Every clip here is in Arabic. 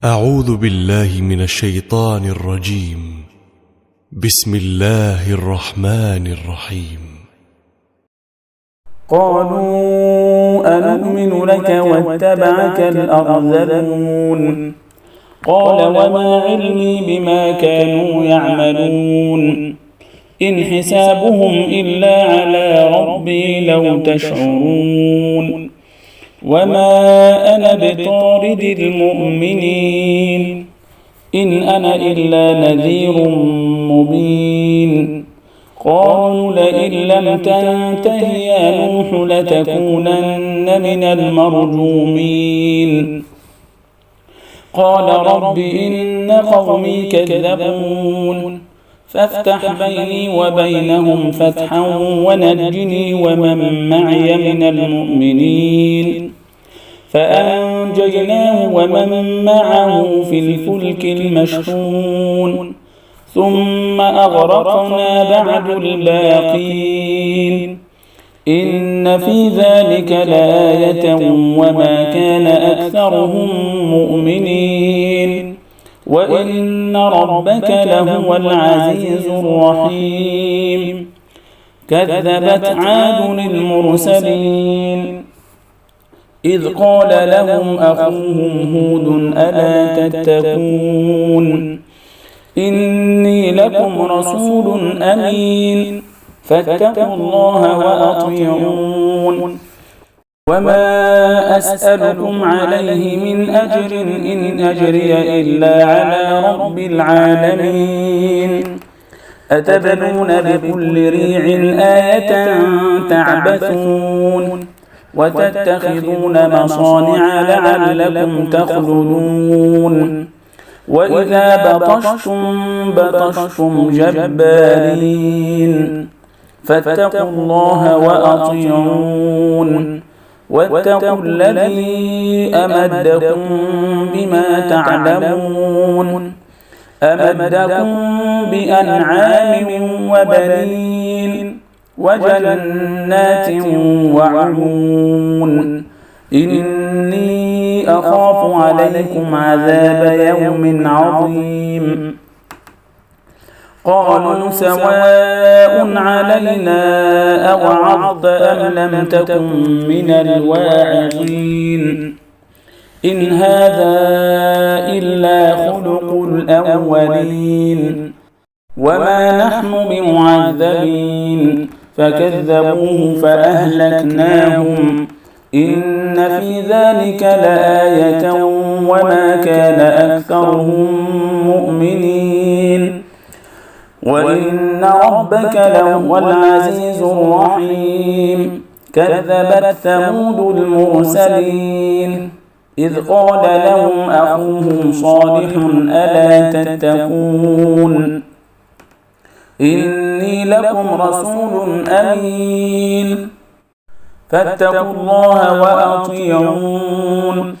أعوذ بالله من الشيطان الرجيم. بسم الله الرحمن الرحيم. قالوا أنؤمن لك واتبعك الأرذلون قال وما علمي بما كانوا يعملون إن حسابهم إلا على ربي لو تشعرون وما أنا بطارد المؤمنين إن أنا إلا نذير مبين قالوا لئن لم تنته يا نوح لتكونن من المرجومين قال رب إن قومي كذبون فافتح بيني وبينهم فتحا ونجني ومن معي من المؤمنين فأنجيناه ومن معه في الفلك المشحون ثم أغرقنا بعد الباقين إن في ذلك لآية وما كان أكثرهم مؤمنين وإن ربك لهو العزيز الرحيم كذبت عاد المرسلين إذ قال لهم أخوهم هود ألا تتقون إني لكم رسول أمين فاتقوا الله وأطيعون وما أسألكم عليه من أجر إن أجري إلا على رب العالمين أتبنون بكل ريع آية تعبثون وتتخذون مصانع لعلكم تخلدون وإذا بطشتم جبارين فاتقوا الله وأطيعون واتقوا الذي أمدكم بما تعلمون أمدكم بأنعام وبنين وجنات وعيون إني أخاف عليكم عذاب يوم عظيم قالوا سواء علينا أوعظت أم لم تكن من الواعظين إن هذا إلا خلق الأولين وما نحن بمعذبين فكذبوه فأهلكناهم إن في ذلك لآية وما كان أكثرهم مؤمنين وإن ربك لهو العزيز الرحيم كذبت ثمود المرسلين إذ قال لهم أخوهم صالح ألا تتقون إني لكم رسول أمين فاتقوا الله وأطيعون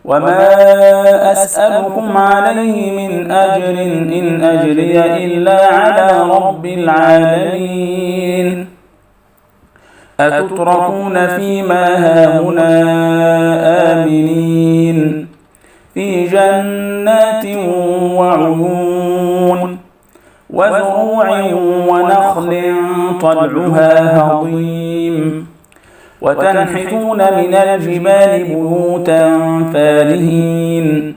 وما أسألكم عليه من أجر إن أجري إلا على رب العالمين أتتركون فيما هاهنا آمنين في جنات وعيون وزروع ونخل طلعها هضيم وتنحتون من الجبال بيوتا فارهين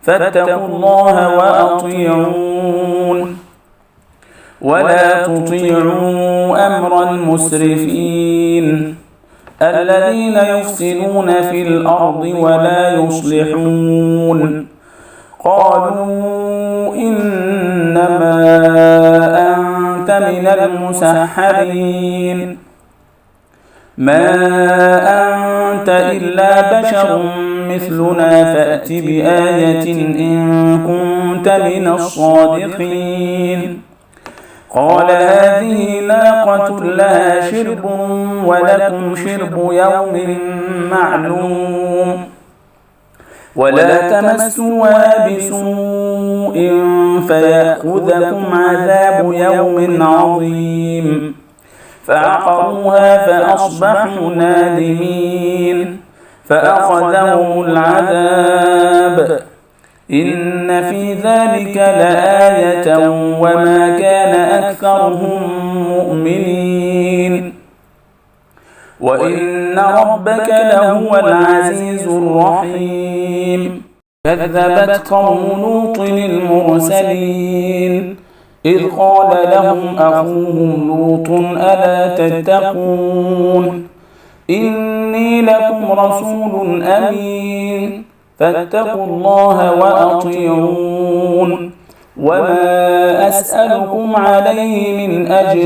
فاتقوا الله وأطيعون ولا تطيعوا أمر المسرفين الذين يفسدون في الأرض ولا يصلحون قالوا إنما أنت من المسحرين ما أنت إلا بشر مثلنا فأت بآية إن كنت من الصادقين قال هذه ناقة لها شرب ولكم شرب يوم معلوم ولا تمسوها بسوء فيأخذكم عذاب يوم عظيم فعقروها فأصبحوا نادمين فأخذهم العذاب إن في ذلك لآية وما كان أكثرهم مؤمنين وإن ربك لهو العزيز الرحيم كذبت قوم لوط المرسلين إذ قال لهم أخوهم لوط ألا تتقون إني لكم رسول أمين فاتقوا الله وأطيعون وما أسألكم عليه من أجر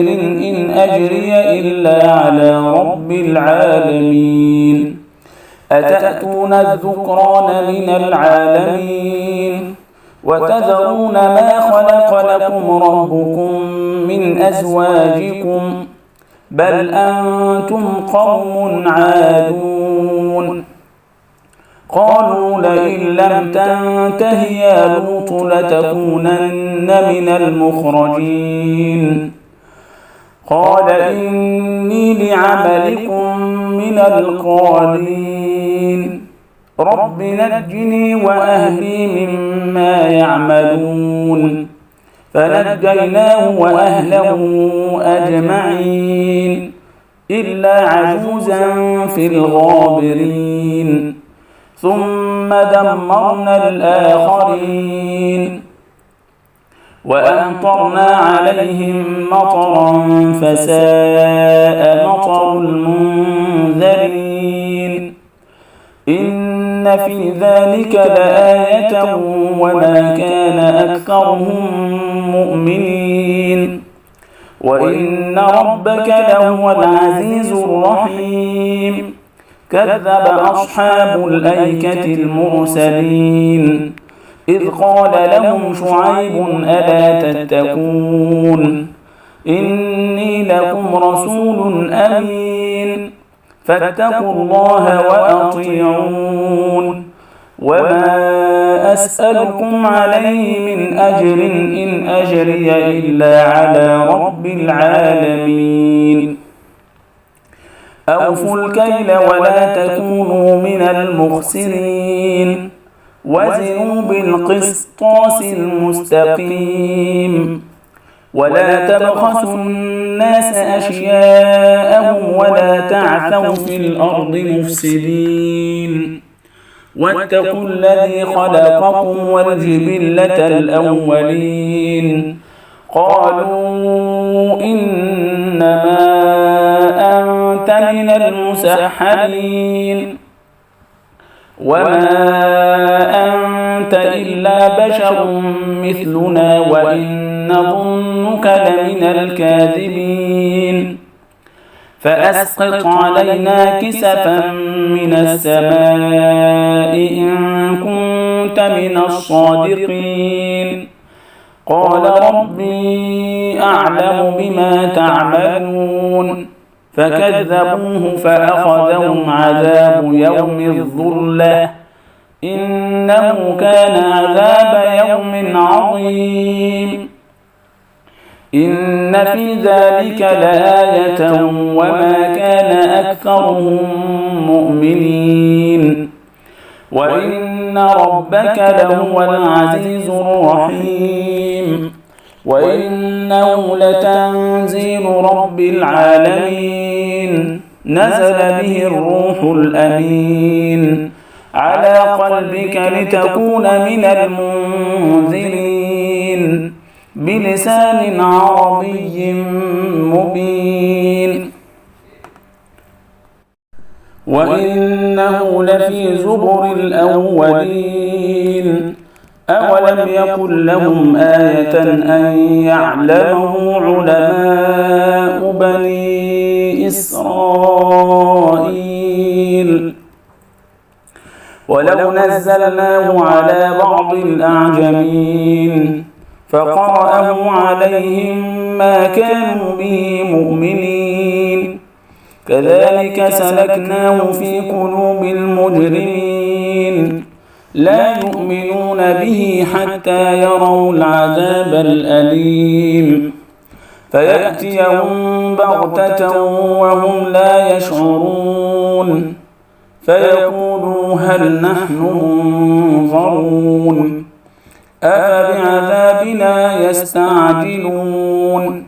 إن أجري إلا على رب العالمين أتأتون الذكران من العالمين وتذرون ما خلق لكم ربكم من أزواجكم بل أنتم قوم عادون قالوا لئن لم تنته يا لوط لتكونن من المخرجين قال إني لعملكم من القالين رب نجني وأهلي مما يعملون فنجيناه وأهله أجمعين إلا عجوزا في الغابرين ثم دمرنا الآخرين وأمطرنا عليهم مطرا فساء مطر المنذرين إن في ذلك لآية وما كان أكثرهم مؤمنين وإن ربك لهو العزيز الرحيم كذب أصحاب الأيكة المرسلين إذ قال لهم شعيب ألا تتقون إني لكم رسول أمين فاتقوا الله وأطيعون وما أسألكم عليه من أجر إن أجري إلا على رب العالمين أوفوا الكيل ولا تكونوا من المخسرين وزنوا بالقسطاس المستقيم ولا تبخسوا الناس أشياءهم ولا تعثوا في الأرض مفسدين واتقوا الذي خلقكم والجبلة الأولين قالوا إنما أنت من المسحرين وما أنت إلا بشر مثلنا وإن نظنك لمن الكاذبين فأسقط علينا كسفا من السماء إن كنت من الصادقين قال ربي أعلم بما تعملون فكذبوه فأخذهم عذاب يوم الظلة إنه كان عذاب يوم عظيم إن في ذلك لآية وما كان أكثرهم مؤمنين وإن ربك لهو العزيز الرحيم وإنه لتنزيل رب العالمين نزل به الروح الأمين على قلبك لتكون من المنذرين بلسان عربي مبين وإنه لفي زبر الأولين أولم يكن لهم آية أن يعلمه علماء بني إسرائيل ولو نزلناه على بعض الأعجمين فقرأه عليهم ما كانوا به مؤمنين كذلك سلكناه في قلوب المجرمين لا يؤمنون به حتى يروا العذاب الأليم فيأتيهم بغتة وهم لا يشعرون فيقولوا هل نحن منظرون أفبعذابنا يستعجلون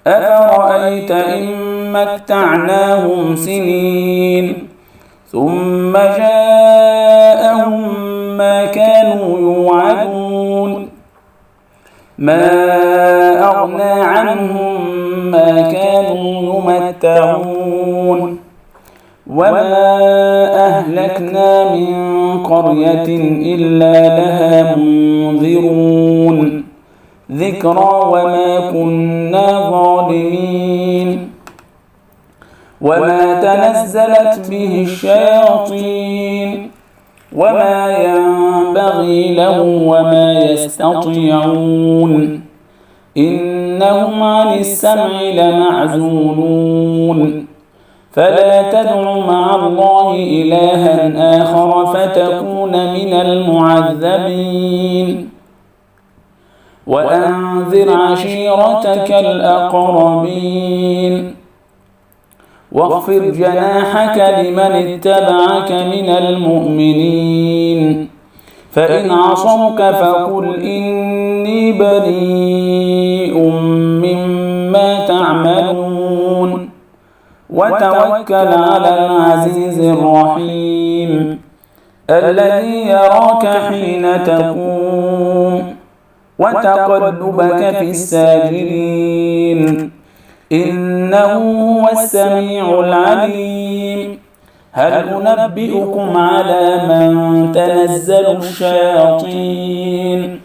أفرأيت إن متعناهم سنين ثم جاءهم ما كانوا يوعدون ما أغنى عنهم ما كانوا يمتعون وما أهلكنا من قرية إلا لها منذرون ذكرى وما كنا ظالمين وما تنزلت به الشياطين وما ينبغي لهم وما يستطيعون إنهم عن السمع لمعزولون فلا تدع مع الله إلها آخر فتكون من المعذبين وأنذر عشيرتك الأقربين واخفض جناحك لمن اتبعك من المؤمنين فإن عصوك فقل إني بريء مما تعملون وتوكل على العزيز الرحيم الذي يراك حين تقوم وتقلبك في الساجدين إنه هو السميع العليم هل أنبئكم على من تنزل الشياطين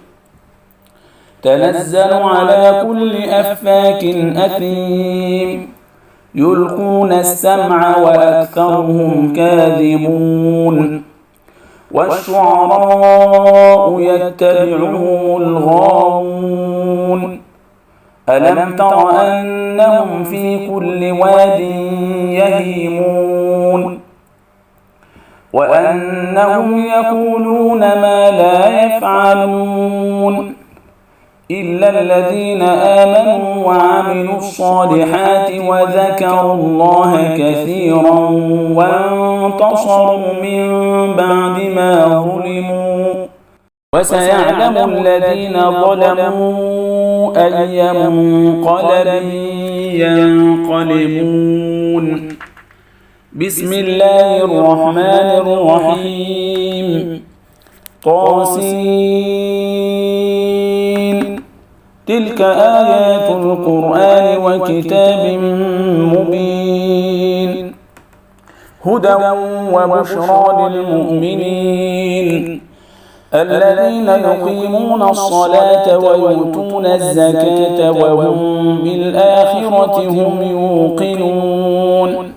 تنزل على كل أفاك أثيم يلقون السمع وأكثرهم كاذبون والشعراء يتبعهم الغاوون ألم تر أنهم في كل واد يهيمون وأنهم يقولون ما لا يفعلون إلا الذين آمنوا وعملوا الصالحات وذكروا الله كثيرا وانتصروا من بعد ما ظلموا وسيعلم الذين ظلموا أي منقلب ينقلبون بسم الله الرحمن الرحيم طاسين تلك آيات القرآن وكتاب مبين هدى وبشرى للمؤمنين الذين يقيمون الصلاة ويؤتون الزكاة وهم بالآخرة هم يوقنون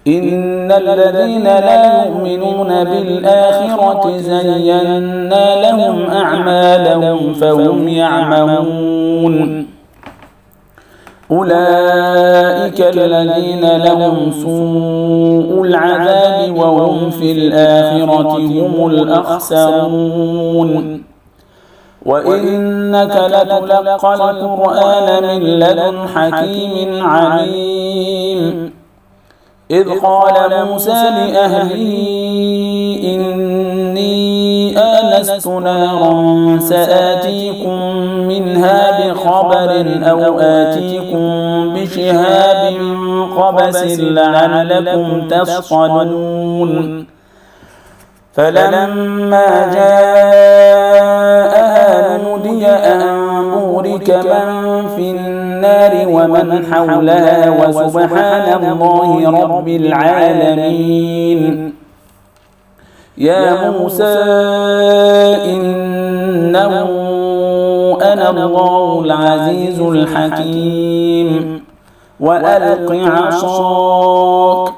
إن الذين لا يؤمنون بالآخرة زينا لهم أعمالهم فهم يعمهون أولئك الذين لهم سوء العذاب وهم في الآخرة هم الأخسرون وإنك لتلقى القرآن من لدن حكيم عليم إذ قال موسى لأهله إني آنست نارا سآتيكم منها بخبر أو آتيكم بشهاب قبس لعلكم تصطلون فلما جاءها نودي أن بورك من في النار ومن حولها وسبحان الله رب العالمين يا موسى إنه أنا الله العزيز الحكيم وألق عصاك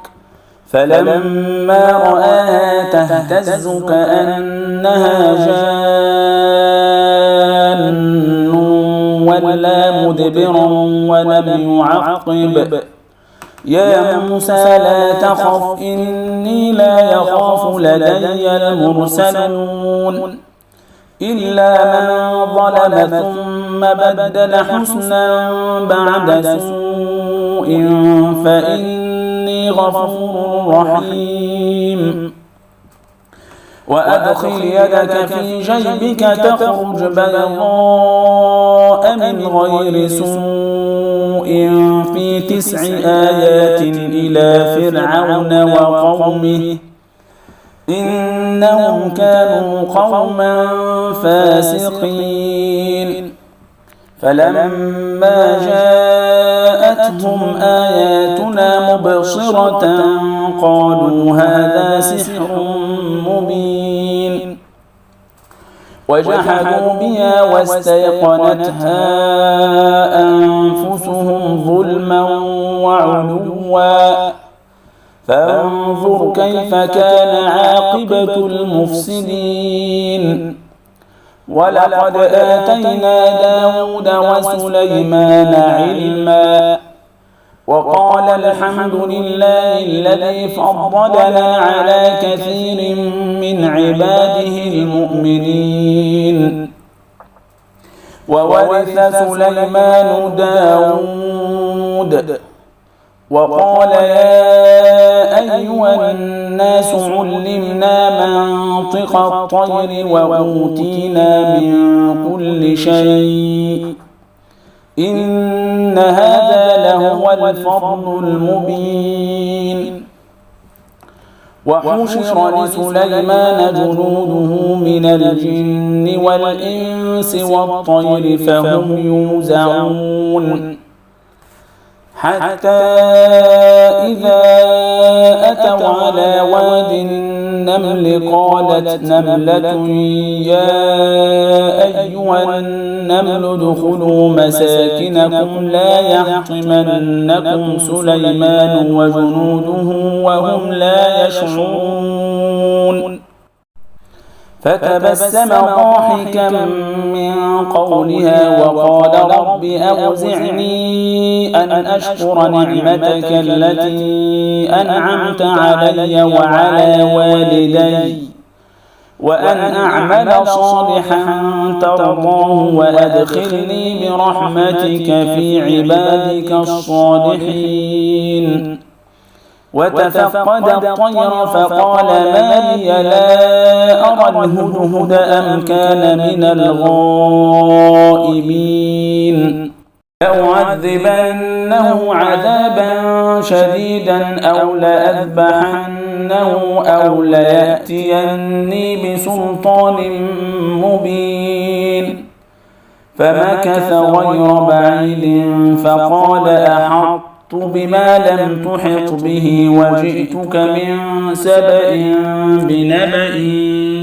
فلما رآها تهتز كأنها جان ولا مدبرا ولم يعقب يا موسى لا تخف إني لا يخاف لدي المرسلون إلا من ظلم ثم بدل حسنا بعد سوء فإني غفور رحيم وأدخل يدك في جيبك تخرج بيضاء من غير سوء في 9 آيات إلى فرعون وقومه إنهم كانوا قوما فاسقين فلما جاءتهم آياتنا مبصرة قالوا هذا سحر مبين وجحدوا بها واستيقنتها أنفسهم ظلما وعلوا فانظر كيف كان عاقبة المفسدين ولقد آتينا داود وسليمان علما وقال الحمد لله الذي فضلنا على كثير من عباده المؤمنين وورث سليمان داود وقال يا أيها الناس علمنا منطق الطير وأوتينا من كل شيء إن هذا لهو الفضل المبين وحشر لسليمان جنوده من الجن والإنس والطير فهم يوزعون حتى إذا أتوا على واد النمل قالت نملة يا أيها النمل ادخلوا مساكنكم لا يحطمنكم سليمان وجنوده وهم لا يشعرون فتبسم ضاحكا من قولها وقال رب أوزعني أن أشكر نعمتك التي أنعمت علي وعلى والدي وأن أعمل صالحا ترضاه وأدخلني برحمتك في عبادك الصالحين وتفقد الطير فقال ما لي لا أرى الهدهد أم كان من الغائبين لأعذبنه عذابا شديدا أو لأذبحنه أو ليأتيني بسلطان مبين فمكث غير بعيد فقال أحط بما لم تحط به وجئتك من سبأ بنبأ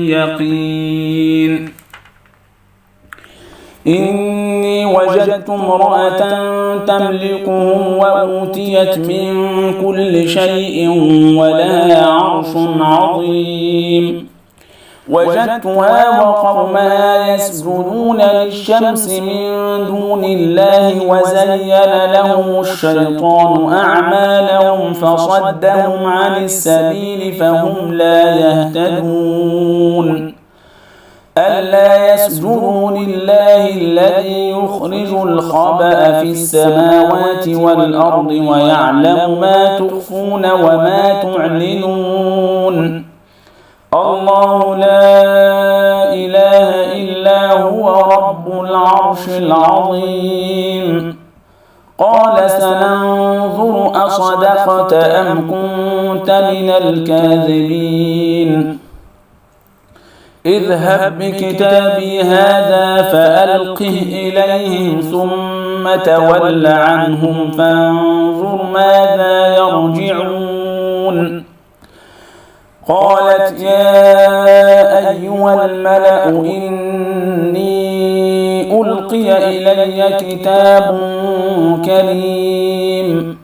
يقين إني وجدت امرأة تملكهم وأوتيت من كل شيء ولها عرش عظيم وجدتها وقومها يسجدون للشمس من دون الله وزين لهم الشيطان أعمالهم فصدهم عن السبيل فهم لا يهتدون ألا يسجدوا لله الذي يخرج الخبأ في السماوات والأرض ويعلم ما تخفون وما تعلنون الله لا إله إلا هو رب العرش العظيم قال سننظر أصدقت أم كنت من الكاذبين اذهب بكتابي هذا فألقه إليهم ثم تول عنهم فانظر ماذا يرجعون قالت يا أيها الملأ إني ألقي إلي كتاب كريم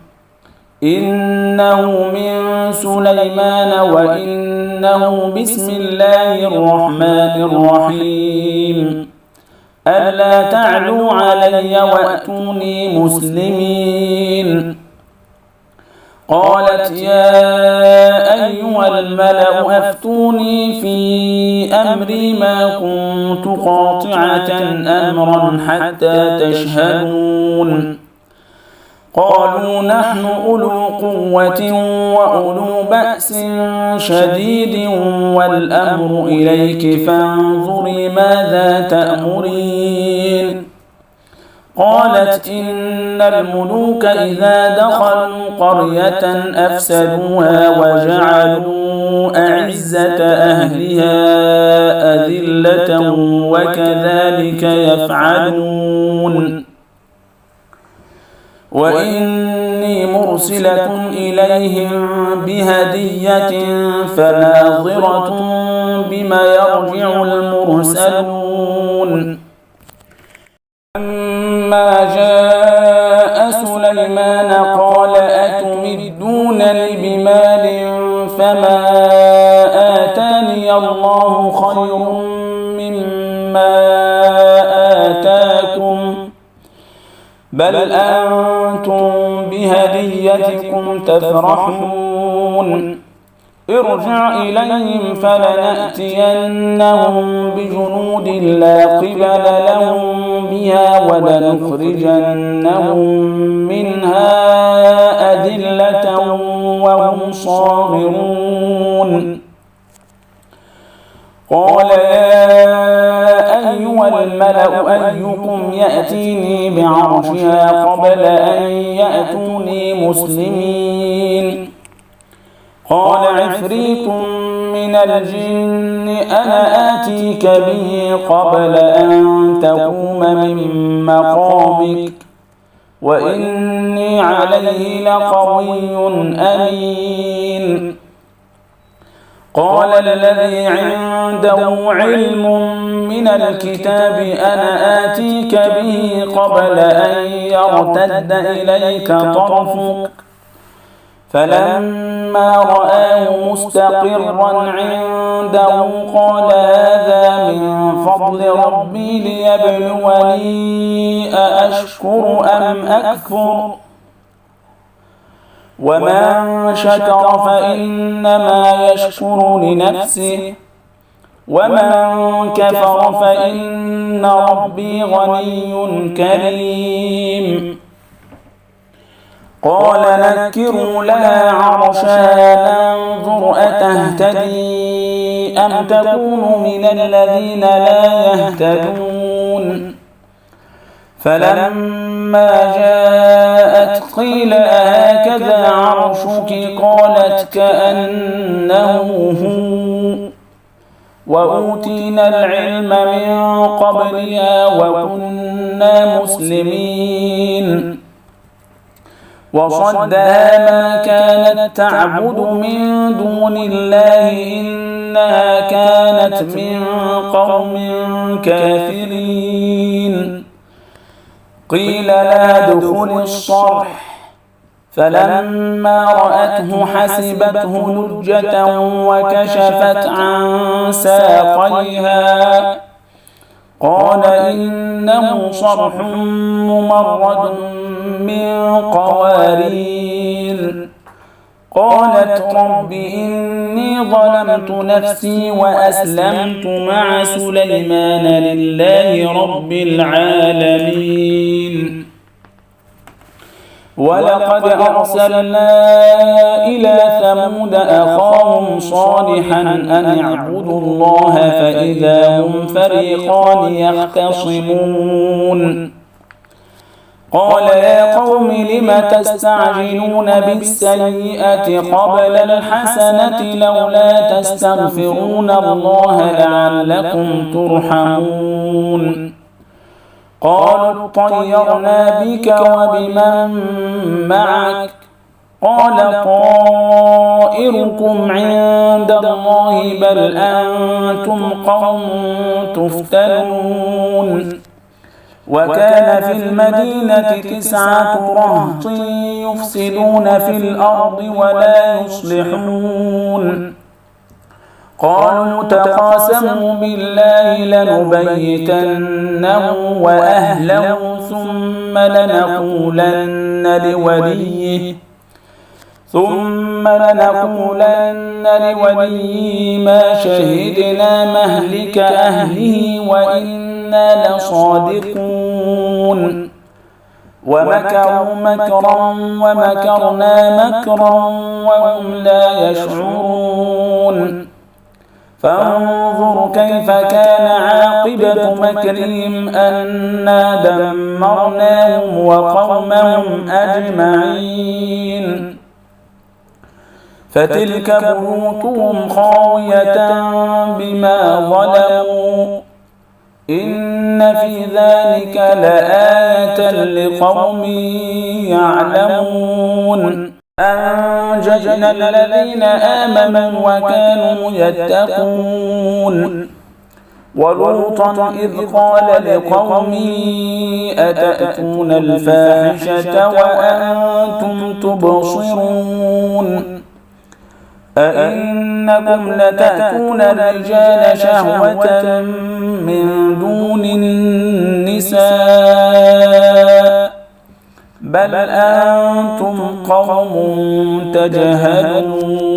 إنه من سليمان وإنه بسم الله الرحمن الرحيم ألا تعلوا علي وأتوني مسلمين قالت يا أيها الملأ أفتوني في أمري ما كنت قاطعة أمرا حتى تشهدون قالوا نحن أولو قوة وأولو بأس شديد والأمر إليك فانظري ماذا تأمرين. قالت إن الملوك إذا دخلوا قرية أفسدوها وجعلوا أعزة أهلها أذلة وكذلك يفعلون. وإني مرسلة إليهم بهدية فناظرة بما يرجع المرسلون. لما جاء سليمان قال أتمدونني بمال فما آتاني الله خير مما آتاكم بل أنتم بهديتكم تفرحون. ارجع إليهم فلنأتينهم بجنود لا قبل لهم بها ولنخرجنهم منها أذلة وهم صاغرون. قال يا أيها الملأ أيكم يأتيني بعرشها قبل أن يأتوني مسلمين. قال عفريت من الجن أنا آتيك به قبل أن تقوم من مقامك وإني عليه لقوي أمين. قال الذي عنده علم من الكتاب أنا آتيك به قبل أن يرتد إليك طرفك فلما رآه مستقرا عنده قال هذا من فضل ربي ليبلوني أأشكر أم أكفر ومن شكر فإنما يشكر لنفسه ومن كفر فإن ربي غني كريم. قال نكروا لها عرشها ننظر أتهتدي أم تكون من الذين لا يهتدون. فلما جاءت قيل أهكذا عرشك قالت كأنه هو وأوتينا العلم من قبلها وكنا مسلمين. وصدها ما كانت تعبد من دون الله إنها كانت من قوم كافرين. قيل لا ادخل الصرح فلما رأته حسبته لجة وكشفت عن ساقيها قال إنه صرح ممرد من قوارير. قالت رب إني ظلمت نفسي وأسلمت مع سليمان لله رب العالمين. ولقد أرسلنا إلى ثمود أخاهم صالحا أن اعبدوا الله فإذا هم فريقان يختصمون. قال يا قوم لم تستعجلون بالسيئة قبل الحسنة لولا تستغفرون الله لعلكم ترحمون. قالوا اطيرنا بك وبمن معك قال طائركم عند الله بل أنتم قوم تفتنون. وكان في المدينة 9 رهط يفسدون في الأرض ولا يصلحون. قالوا تقاسموا بالله لنبيتنه وأهله ثم لنقولن لوليه ما شهدنا مهلك أهله وإنا لصادقون. ومكروا مكرا ومكرنا مكرا وهم لا يشعرون فانظر كيف كان عاقبة مكرهم أنا دمرناهم وقومهم أجمعين فتلك بيوتهم خاوية بما ظلموا إن في ذلك لآية لقوم يعلمون أنجينا الذين آمنوا وكانوا يتقون ولوطا إذ قال لقومه أتأتون الفاحشة وأنتم تبصرون أئنكم لتأتون الرجال شهوة من دون النساء بل أنتم قوم تجهلون